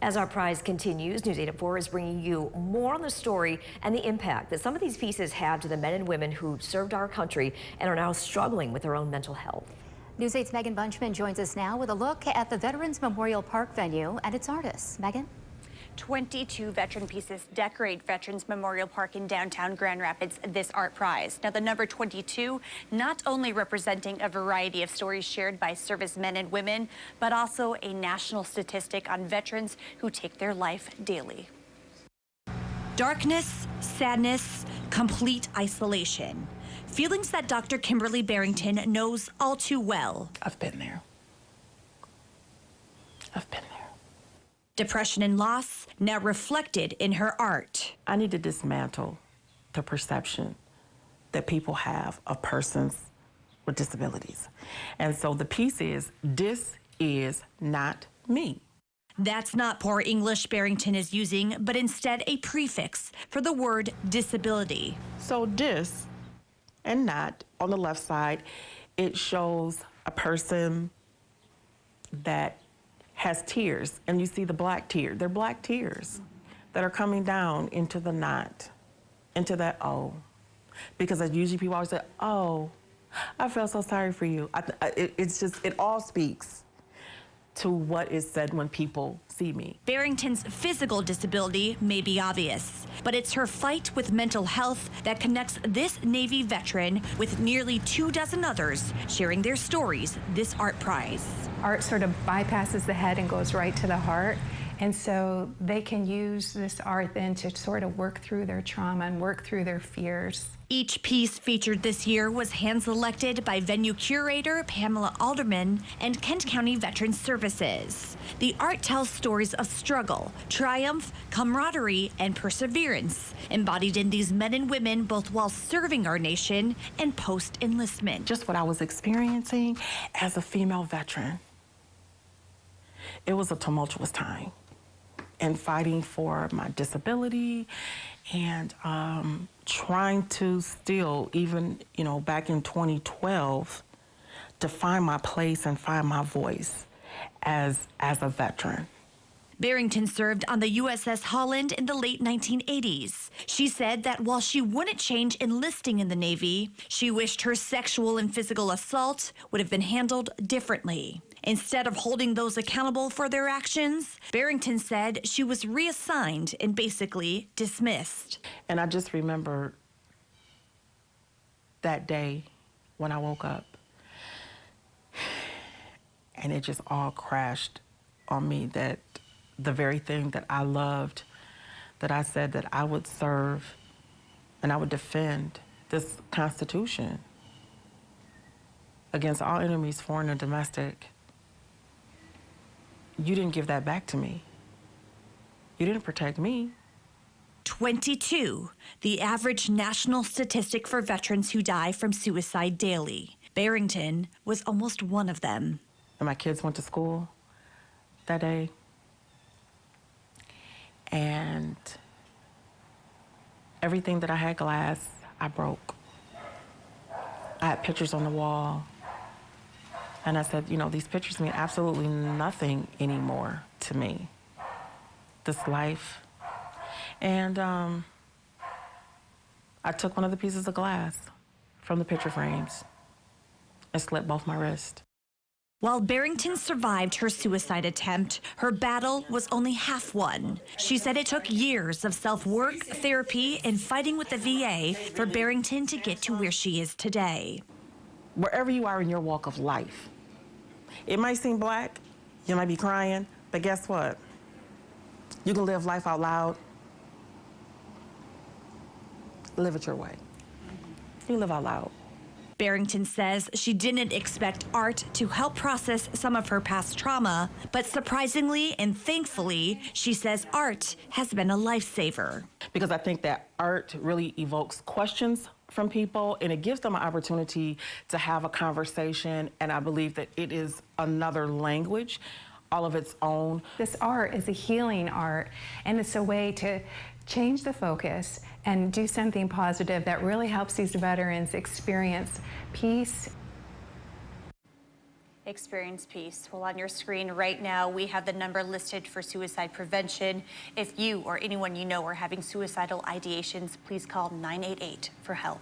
As our prize continues, News 8 at 4 is bringing you more on the story and the impact that some of these pieces have to the men and women who served our country and are now struggling with their own mental health. News 8's Megan Bunchman joins us now with a look at the Veterans Memorial Park venue and its artists. Megan? 22 veteran pieces decorate Veterans Memorial Park in downtown Grand Rapids this art prize. Now, the number 22 not only representing a variety of stories shared by servicemen and women, but also a national statistic on veterans who take their life daily. Darkness, sadness, complete isolation. Feelings that Dr. Kimberly Barrington knows all too well. I've been there. I've been there. Depression and loss now reflected in her art. I need to dismantle the perception that people have of persons with disabilities. And so the piece is, this is not me. That's not poor English Barrington is using, but instead a prefix for the word disability. So this and not on the left side, it shows a person that has tears, and you see the black tear. They're black tears that are coming down into the knot, into that O. Because as usually people always say, oh, I feel so sorry for you. It's just, it all speaks to what is said when people see me. Barrington's physical disability may be obvious, but it's her fight with mental health that connects this Navy veteran with nearly 24 others sharing their stories this art prize. Art sort of bypasses the head and goes right to the heart. And so they can use this art then to sort of work through their trauma and work through their fears. Each piece featured this year was hand-selected by venue curator Pamela Alderman and Kent County Veterans Services. The art tells stories of struggle, triumph, camaraderie, and perseverance, embodied in these men and women both while serving our nation and post-enlistment. Just what I was experiencing as a female veteran. It was a tumultuous time. And fighting for my disability and trying to still, even, back in 2012, to find my place and find my voice as a veteran. Barrington served on the USS Holland in the late 1980s. She said that while she wouldn't change enlisting in the Navy, she wished her sexual and physical assault would have been handled differently. Instead of holding those accountable for their actions, Barrington said she was reassigned and basically dismissed. And I just remember that day when I woke up, and it just all crashed on me that the very thing that I loved, that I said that I would serve and I would defend this Constitution against all enemies, foreign and domestic. You didn't give that back to me. You didn't protect me. 22, the average national statistic for veterans who die from suicide daily. Barrington was almost one of them. And my kids went to school that day. And everything that I had glass, I broke. I had pictures on the wall. And I said, these pictures mean absolutely nothing anymore to me, this life. And I took one of the pieces of glass from the picture frames and slit both my wrists. While Barrington survived her suicide attempt, her battle was only half won. She said it took years of self-work, therapy, and fighting with the VA for Barrington to get to where she is today. Wherever you are in your walk of life, it might seem black, you might be crying, but guess what? You can live life out loud. Live it your way. You live out loud. Barrington says she didn't expect art to help process some of her past trauma, but surprisingly and thankfully, she says art has been a lifesaver. Because I think that art really evokes questions from people, and it gives them an opportunity to have a conversation, and I believe that it is another language all of its own. This art is a healing art, and it's a way to change the focus and do something positive that really helps these veterans experience peace. experience peace. Well, on your screen right now, we have the number listed for suicide prevention. If you or anyone you know are having suicidal ideations, please call 988 for help.